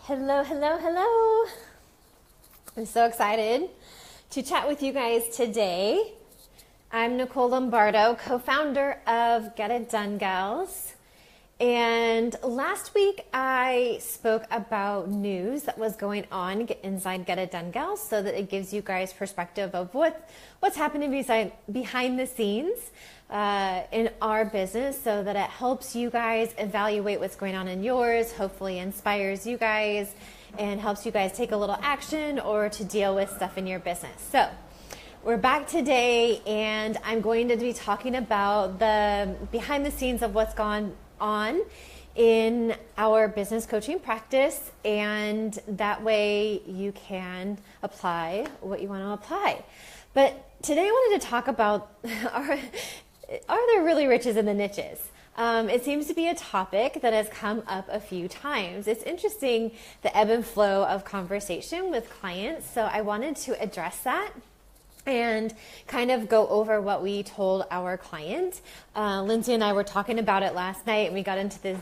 Hello, hello, hello. I'm so excited to chat with you guys today. I'm Nicole Lombardo, co-founder of Get It Done Gals. And last week I spoke about news that was going on inside Get It Done Gals so that it gives you guys perspective of what's happening behind the scenes in our business, so that it helps you guys evaluate what's going on in yours, hopefully inspires you guys and helps you guys take a little action or to deal with stuff in your business. So we're back today and I'm going to be talking about the behind the scenes of what's gone on in our business coaching practice, and that way you can apply what you want to apply. But today I wanted to talk about are there really riches in the niches? It seems to be a topic that has come up a few times. It's interesting, the ebb and flow of conversation with clients, so I wanted to address that and kind of go over what we told our client. Lindsay and I were talking about it last night, and we got into this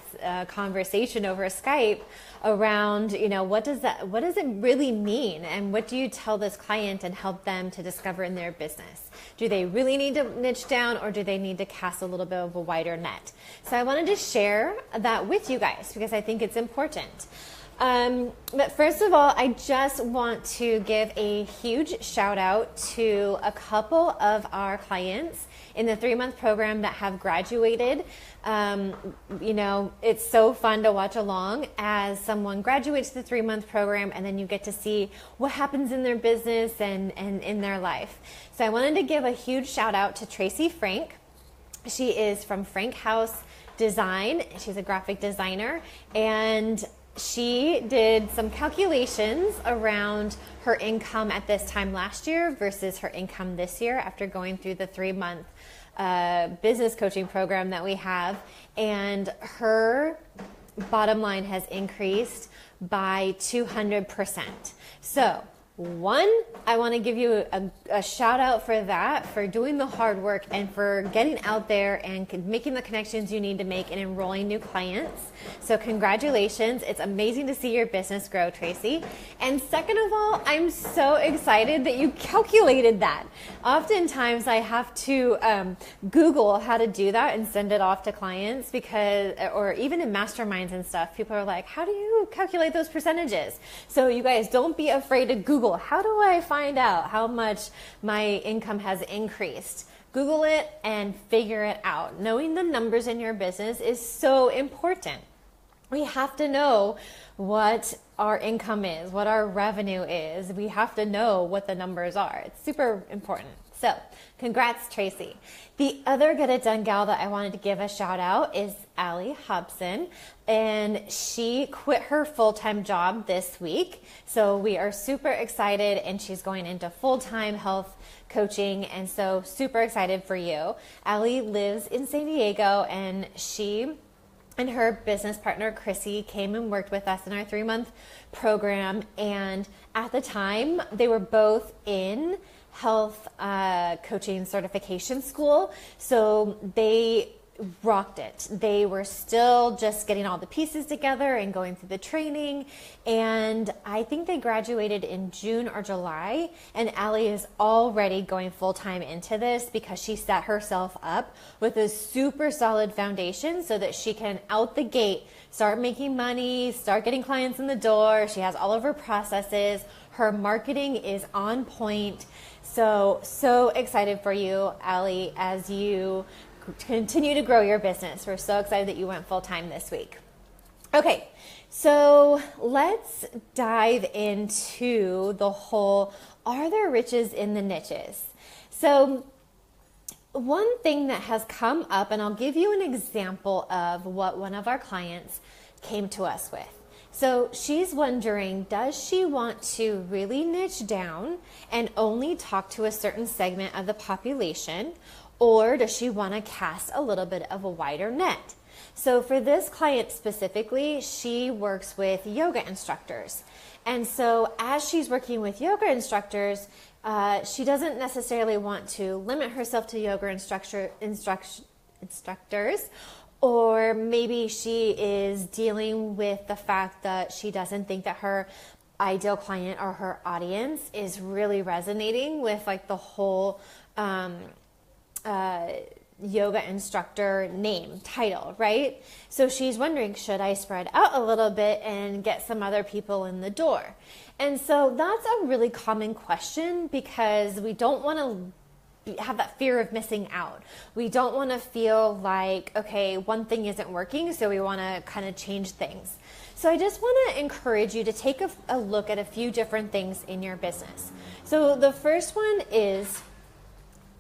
conversation over Skype around, what does it really mean, and what do you tell this client and help them to discover in their business? Do they really need to niche down, or do they need to cast a little bit of a wider net? So I wanted to share that with you guys because I think it's important. But first of all, I just want to give a huge shout out to a couple of our clients in the 3-month program that have graduated. It's so fun to watch along as someone graduates the 3-month program, and then you get to see what happens in their business and in their life. So I wanted to give a huge shout out to Tracy Frank. She is from Frank House Design. She's a graphic designer, and she did some calculations around her income at this time last year versus her income this year after going through the 3-month business coaching program that we have. And her bottom line has increased by 200%. So one, I want to give you a shout out for that, for doing the hard work and for getting out there and making the connections you need to make and enrolling new clients. So congratulations. It's amazing to see your business grow, Tracy. And second of all, I'm so excited that you calculated that. Oftentimes I have to Google how to do that and send it off to clients or even in masterminds and stuff, people are like, how do you calculate those percentages? So you guys, don't be afraid to Google. How do I find out how much my income has increased? Google it and figure it out. Knowing the numbers in your business is so important. We have to know what our income is, what our revenue is. We have to know what the numbers are. It's super important. So congrats, Tracy. The other Get It Done gal that I wanted to give a shout out is Allie Hobson, and she quit her full-time job this week. So we are super excited, and she's going into full-time health coaching, and so super excited for you. Allie lives in San Diego, and she and her business partner, Chrissy, came and worked with us in our 3-month program. And at the time, they were both in health coaching certification school. So they rocked it. They were still just getting all the pieces together and going through the training. And I think they graduated in June or July. And Allie is already going full-time into this because she set herself up with a super solid foundation so that she can out the gate start making money, start getting clients in the door. She has all of her processes. Her marketing is on point. So excited for you, Allie, as you continue to grow your business. We're so excited that you went full-time this week. Okay, so let's dive into the whole, are there riches in the niches? So one thing that has come up, and I'll give you an example of what one of our clients came to us with. So she's wondering, does she want to really niche down and only talk to a certain segment of the population, or does she want to cast a little bit of a wider net? So for this client specifically, she works with yoga instructors. And so as she's working with yoga instructors, she doesn't necessarily want to limit herself to yoga instructors, Or maybe she is dealing with the fact that she doesn't think that her ideal client or her audience is really resonating with like the whole yoga instructor name title, right? So she's wondering, should I spread out a little bit and get some other people in the door? And so that's a really common question, because we don't want to have that fear of missing out. We don't want to feel like, okay, one thing isn't working, so we want to kind of change things. So I just want to encourage you to take a look at a few different things in your business. So the first one is,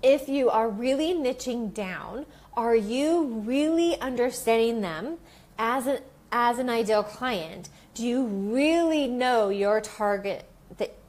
if you are really niching down, are you really understanding them as an ideal client? Do you really know your target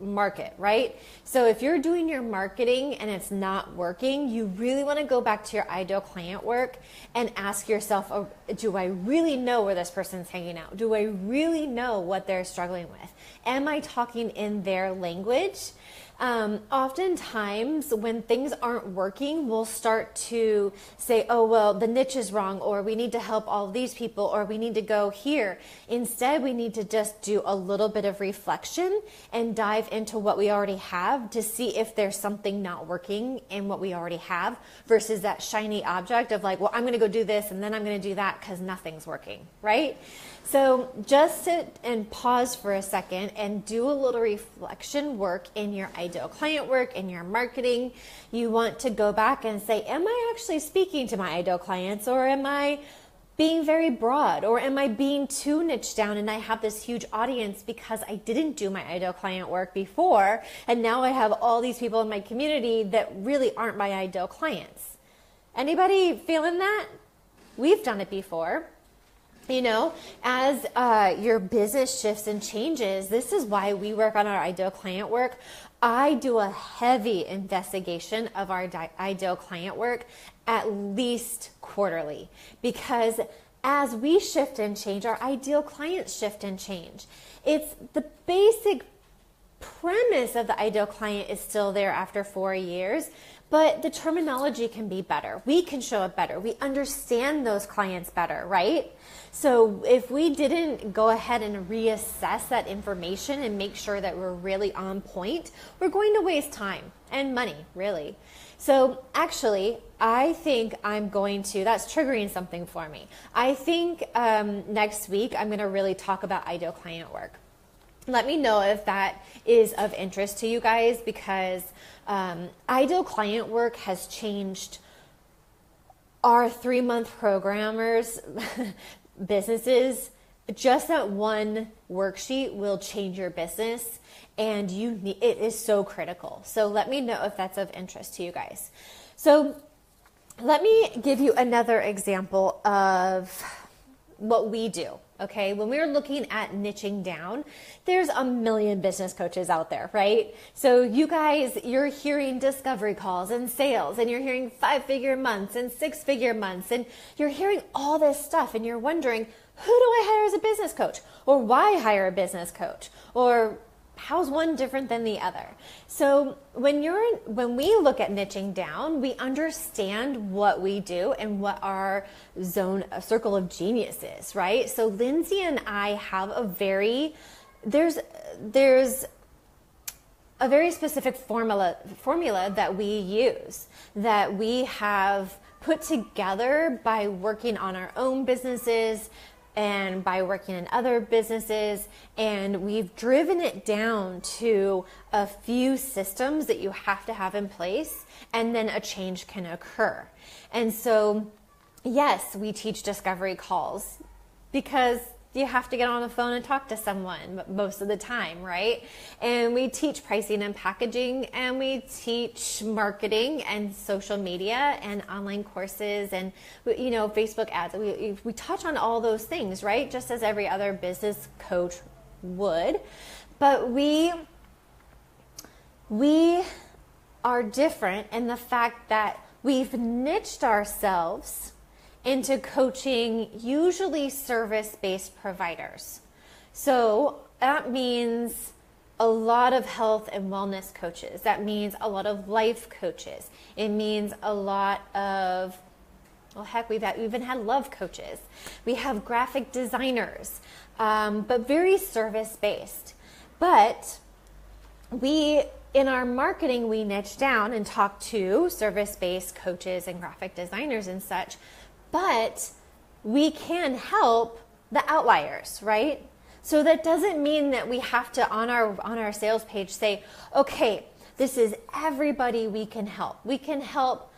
market, right? So if you're doing your marketing and it's not working, you really want to go back to your ideal client work and ask yourself, oh, do I really know where this person's hanging out? Do I really know what they're struggling with? Am I talking in their language? Oftentimes when things aren't working, we'll start to say, oh, well, the niche is wrong, or we need to help all these people, or we need to go here. Instead, we need to just do a little bit of reflection and dive into what we already have to see if there's something not working in what we already have, versus that shiny object of like, well, I'm going to go do this and then I'm going to do that because nothing's working, right? So just sit and pause for a second and do a little reflection work in your ideal client work, in your marketing. You want to go back and say, am I actually speaking to my ideal clients, or am I being very broad, or am I being too niche down and I have this huge audience because I didn't do my ideal client work before, and now I have all these people in my community that really aren't my ideal clients? Anybody feeling that? We've done it before. You know, as your business shifts and changes, this is why we work on our ideal client work. I do a heavy investigation of our ideal client work at least quarterly, because as we shift and change, our ideal clients shift and change. It's the basic premise of the ideal client is still there after 4 years, but the terminology can be better. We can show it better. We understand those clients better, right? So if we didn't go ahead and reassess that information and make sure that we're really on point, we're going to waste time and money, really. So actually, I think that's triggering something for me. I think next week I'm going to really talk about ideal client work. Let me know if that is of interest to you guys, because ideal client work has changed our 3-month programmers businesses. Just that one worksheet will change your business, and it is so critical. So let me know if that's of interest to you guys. So let me give you another example of what we do. Okay, when we're looking at niching down, there's a million business coaches out there, right? So you guys, you're hearing discovery calls and sales, and you're hearing 5-figure months and 6-figure months, and you're hearing all this stuff, and you're wondering, who do I hire as a business coach? Or why hire a business coach? Or how's one different than the other? So when we look at niching down, we understand what we do and what our circle of genius is, right? So Lindsay and I have there's a very specific formula that we use, that we have put together by working on our own businesses and by working in other businesses, and we've driven it down to a few systems that you have to have in place, and then a change can occur. And so, yes, we teach discovery calls because you have to get on the phone and talk to someone most of the time, right? And we teach pricing and packaging, and we teach marketing and social media and online courses and, Facebook ads. We touch on all those things, right? Just as every other business coach would. But we are different in the fact that we've niched ourselves into coaching usually service-based providers. So that means a lot of health and wellness coaches. That means a lot of life coaches. It means a lot of Well, heck, we've even had love coaches. We have graphic designers, but very service-based. But in our marketing, we niche down and talk to service-based coaches and graphic designers and such. But we can help the outliers, right? So that doesn't mean that we have to, on our sales page, say, okay, this is everybody we can help. We can help,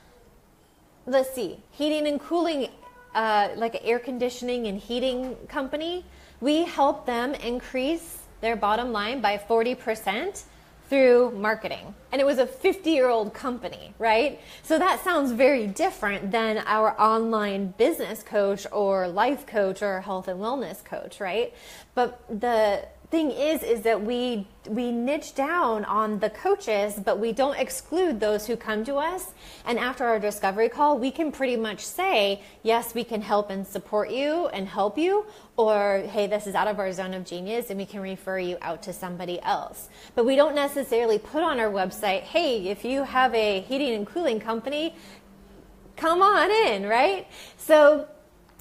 let's see, heating and cooling, like an air conditioning and heating company. We help them increase their bottom line by 40% through marketing. And it was a 50-year-old company, right? So that sounds very different than our online business coach or life coach or health and wellness coach, right? But the thing is that we niche down on the coaches, but we don't exclude those who come to us. And after our discovery call, we can pretty much say, yes, we can help and support you and help you, or hey, this is out of our zone of genius and we can refer you out to somebody else. But we don't necessarily put on our website, hey, if you have a heating and cooling company, come on in, right? So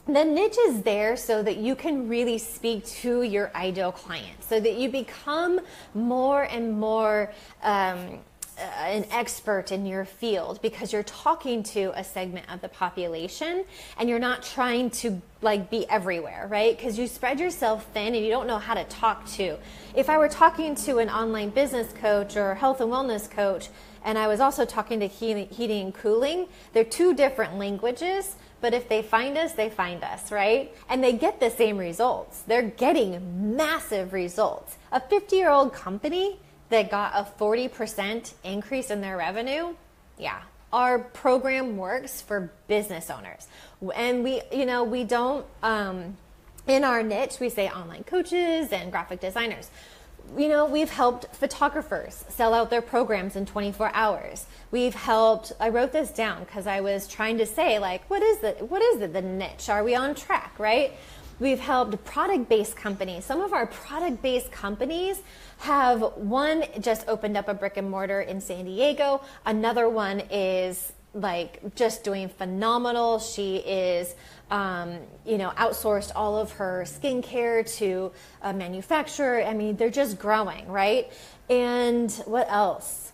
the niche is there so that you can really speak to your ideal client, so that you become more and more an expert in your field, because you're talking to a segment of the population and you're not trying to like be everywhere, right? Because you spread yourself thin and you don't know how to talk to. If I were talking to an online business coach or health and wellness coach, and I was also talking to heating and cooling, they're two different languages. But if they find us, right? And they get the same results. They're getting massive results. A 50-year-old company that got a 40% increase in their revenue, yeah, our program works for business owners. And we don't, in our niche, we say online coaches and graphic designers. We've helped photographers sell out their programs in 24 hours. We've helped, I wrote this down because I was trying to say, like, what is the niche? Are we on track, right? We've helped product-based companies. Some of our product-based companies have, one just opened up a brick and mortar in San Diego. Another one is like just doing phenomenal. She is, outsourced all of her skincare to a manufacturer. I mean, they're just growing, right? And what else?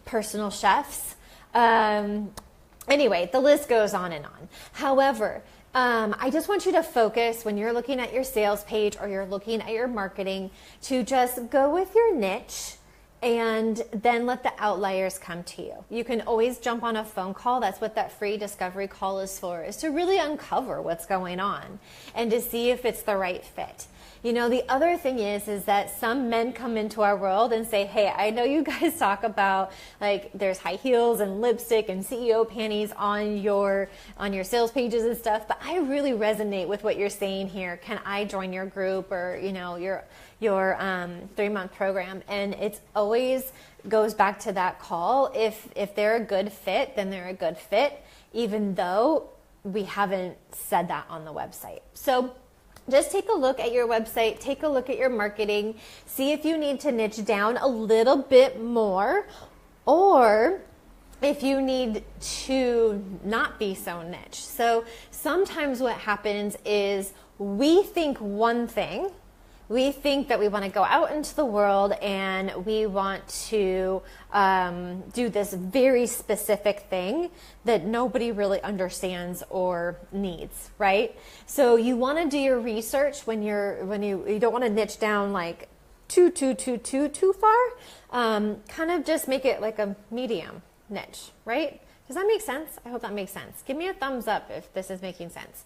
Personal chefs. Anyway, the list goes on and on. However, I just want you to focus when you're looking at your sales page or you're looking at your marketing to just go with your niche and then let the outliers come to you. You can always jump on a phone call. That's what that free discovery call is for, is to really uncover what's going on and to see if it's the right fit. The other thing is that some men come into our world and say, hey, I know you guys talk about like there's high heels and lipstick and CEO panties on your sales pages and stuff, but I really resonate with what you're saying here. Can I join your group or, your 3-month program? And it's always goes back to that call. If they're a good fit, then they're a good fit, even though we haven't said that on the website. So just take a look at your website, take a look at your marketing, see if you need to niche down a little bit more, or if you need to not be so niche. So sometimes what happens is we think one thing. We think that we want to go out into the world and we want to do this very specific thing that nobody really understands or needs, right? So you want to do your research when you don't want to niche down like too far. Kind of just make it like a medium niche, right? Does that make sense? I hope that makes sense. Give me a thumbs up if this is making sense.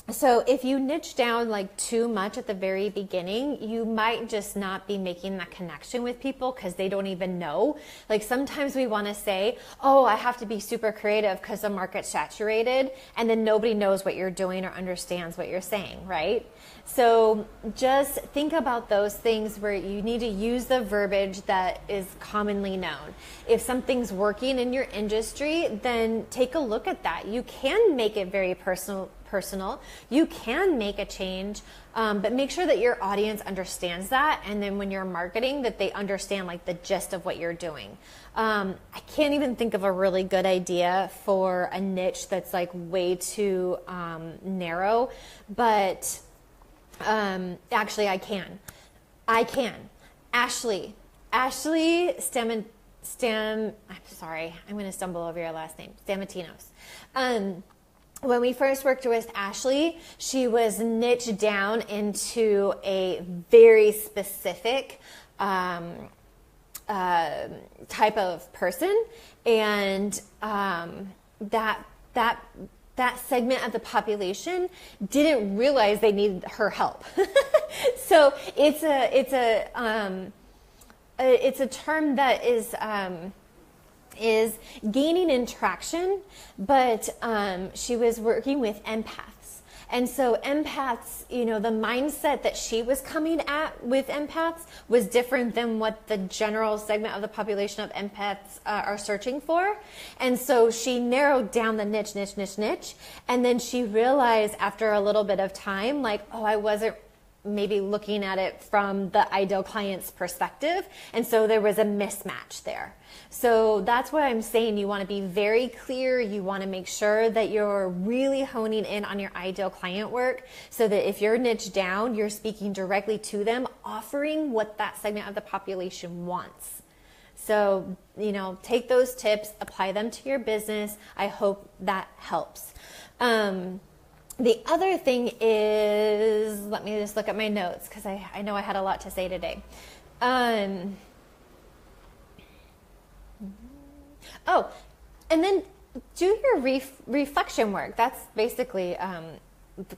So if you niche down like too much at the very beginning, you might just not be making that connection with people because they don't even know. Like sometimes we want to say, oh, I have to be super creative because the market's saturated, and then nobody knows what you're doing or understands what you're saying, right? So just think about those things where you need to use the verbiage that is commonly known. If something's working in your industry, then take a look at that. You can make it very personal. You can make a change, but make sure that your audience understands that. And then when you're marketing, that they understand like the gist of what you're doing. I can't even think of a really good idea for a niche that's like way too narrow, but actually I can. Ashley I'm sorry, I'm going to stumble over your last name, Stamatinos. When we first worked with Ashley, she was niched down into a very specific type of person, and that segment of the population didn't realize they needed her help. So it's a term that is gaining in traction, but she was working with empaths. And so empaths, the mindset that she was coming at with empaths was different than what the general segment of the population of empaths are searching for. And so she narrowed down the niche. And then she realized after a little bit of time, like, oh, I wasn't maybe looking at it from the ideal client's perspective. And so there was a mismatch there. So that's why I'm saying you want to be very clear. You want to make sure that you're really honing in on your ideal client work so that if you're niche down, you're speaking directly to them, offering what that segment of the population wants. So, take those tips, apply them to your business. I hope that helps. The other thing is, let me just look at my notes because I know I had a lot to say today. And then do your reflection work. That's basically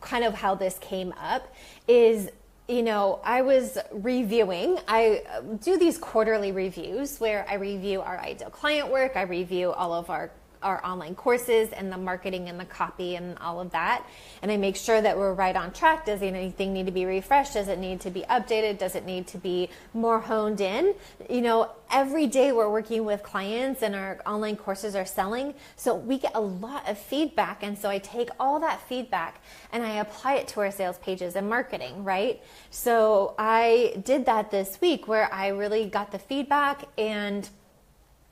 kind of how this came up is, I was reviewing. I do these quarterly reviews where I review our ideal client work. I review all of our online courses and the marketing and the copy and all of that. And I make sure that we're right on track. Does anything need to be refreshed? Does it need to be updated? Does it need to be more honed in? Every day we're working with clients and our online courses are selling. So we get a lot of feedback. And so I take all that feedback and I apply it to our sales pages and marketing, right? So I did that this week where I really got the feedback and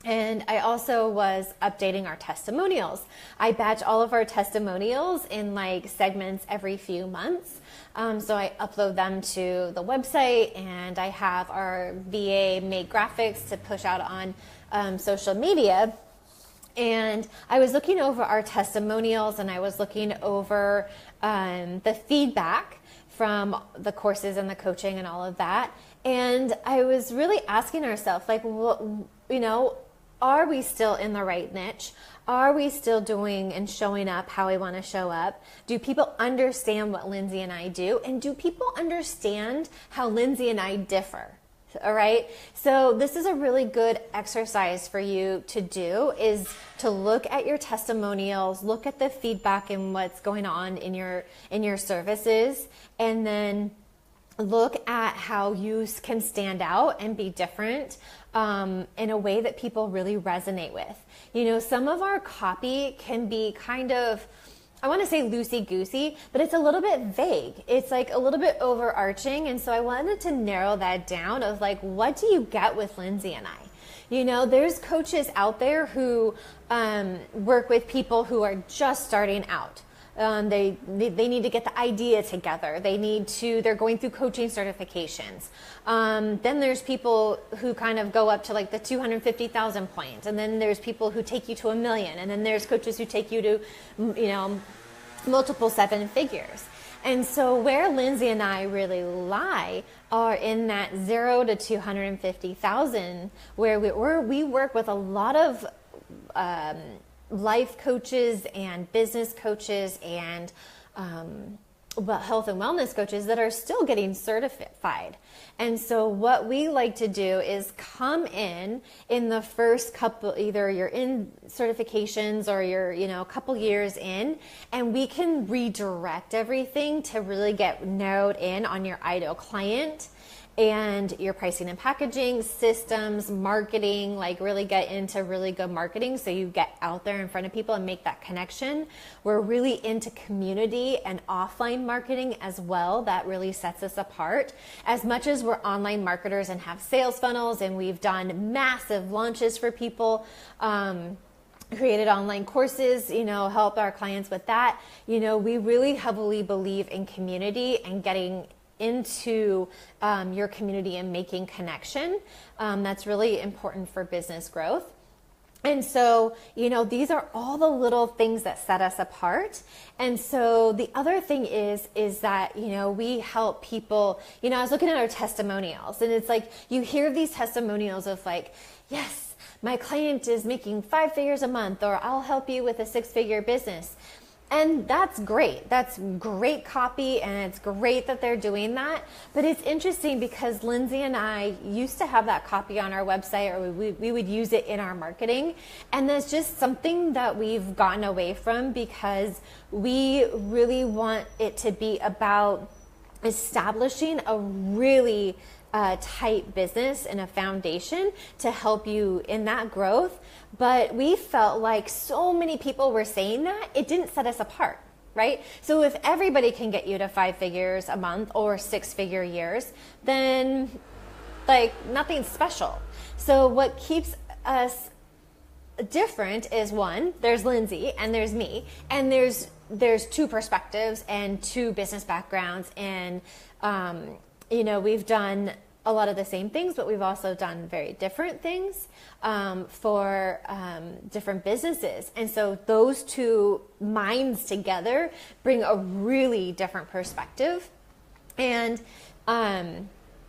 I also was updating our testimonials. I batch all of our testimonials in like segments every few months. So I upload them to the website and I have our VA make graphics to push out on social media. And I was looking over our testimonials and I was looking over the feedback from the courses and the coaching and all of that. And I was really asking ourselves, like, are we still in the right niche? Are we still doing and showing up how we want to show up? Do people understand what Lindsay and I do? And do people understand how Lindsay and I differ? All right. So this is a really good exercise for you to do, is to look at your testimonials, look at the feedback and what's going on in your services, and then look at how you can stand out and be different in a way that people really resonate with. Some of our copy can be kind of, I want to say loosey-goosey, but it's a little bit vague. It's like a little bit overarching. And so I wanted to narrow that down of like, what do you get with Lindsay and I? There's coaches out there who work with people who are just starting out. They need to get the idea together. They're going through coaching certifications. Then there's people who kind of go up to like the 250,000 point. And then there's people who take you to 1 million. And then there's coaches who take you to, multiple 7 figures. And so where Lindsay and I really lie are in that 0 to 250,000, where we work with a lot of life coaches and business coaches and health and wellness coaches that are still getting certified. And so what we like to do is come in the first couple, either you're in certifications or you're, a couple years in, and we can redirect everything to really get narrowed in on your ideal client. and your pricing and packaging, systems, marketing, like really get into really good marketing so you get out there in front of people and make that connection. We're really into community and offline marketing as well. That really sets us apart. As much as we're online marketers and have sales funnels and we've done massive launches for people, created online courses, help our clients with that. We really heavily believe in community and getting into your community and making connection. That's really important for business growth. And so, these are all the little things that set us apart. And so the other thing is that, we help people, I was looking at our testimonials, and it's like, you hear these testimonials of like, yes, my client is making 5 figures a month, or I'll help you with a 6-figure business. And that's great. That's great copy, and it's great that they're doing that. But it's interesting because Lindsay and I used to have that copy on our website, or we would use it in our marketing. And that's just something that we've gotten away from because we really want it to be about establishing a really tight business and a foundation to help you in that growth. But we felt like so many people were saying that it didn't set us apart, right? So if everybody can get you to 5 figures a month or 6-figure years, then like nothing's special. So what keeps us different is, one, there's Lindsay and there's me, and there's 2 perspectives and 2 business backgrounds, and we've done a lot of the same things, but we've also done very different things for different businesses. And so those 2 minds together bring a really different perspective. And,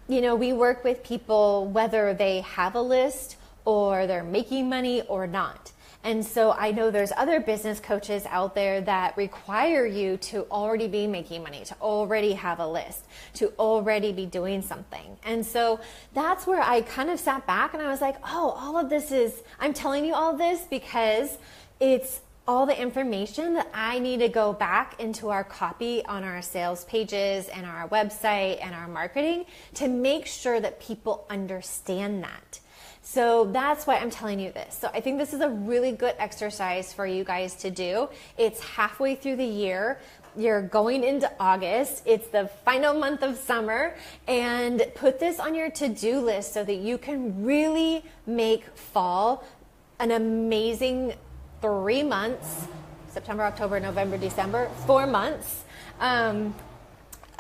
we work with people whether they have a list or they're making money or not. And so I know there's other business coaches out there that require you to already be making money, to already have a list, to already be doing something. And so that's where I kind of sat back and I was like, I'm telling you all this because it's all the information that I need to go back into our copy on our sales pages and our website and our marketing to make sure that people understand that. So that's why I'm telling you this. So I think this is a really good exercise for you guys to do. It's halfway through the year. You're going into August. It's the final month of summer. And put this on your to-do list so that you can really make fall an amazing 3 months, September, October, November, December, 4 months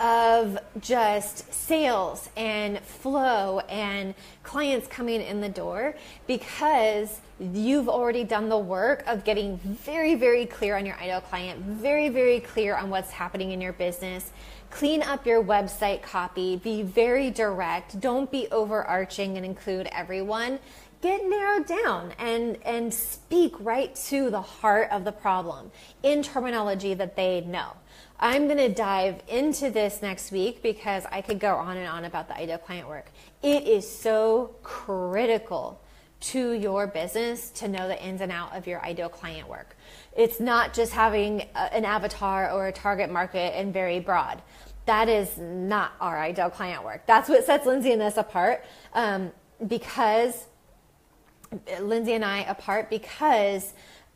of just sales and flow and clients coming in the door, because you've already done the work of getting very, very clear on your ideal client, very, very clear on what's happening in your business. Clean up your website copy, be very direct, don't be overarching and include everyone. Get narrowed down and speak right to the heart of the problem in terminology that they know. I'm going to dive into this next week because I could go on and on about the ideal client work. It is so critical to your business to know the ins and out of your ideal client work. It's not just having an avatar or a target market and very broad. That is not our ideal client work. That's what sets Lindsay and us apart, because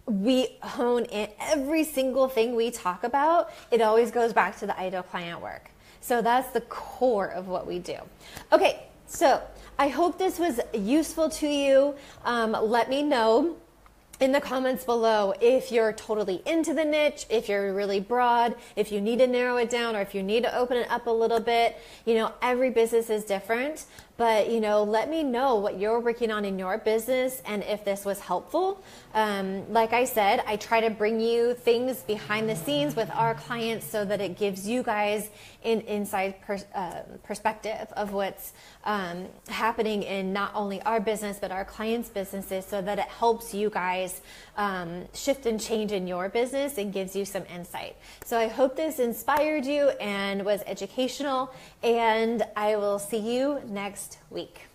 we hone in every single thing we talk about. It always goes back to the ideal client work. So that's the core of what we do. Okay, so I hope this was useful to you. Let me know in the comments below if you're totally into the niche, if you're really broad, if you need to narrow it down, or if you need to open it up a little bit. Every business is different, but let me know what you're working on in your business and if this was helpful. Like I said, I try to bring you things behind the scenes with our clients so that it gives you guys an inside perspective of what's happening in not only our business but our clients' businesses, so that it helps you guys shift and change in your business and gives you some insight. So I hope this inspired you and was educational, and I will see you next week.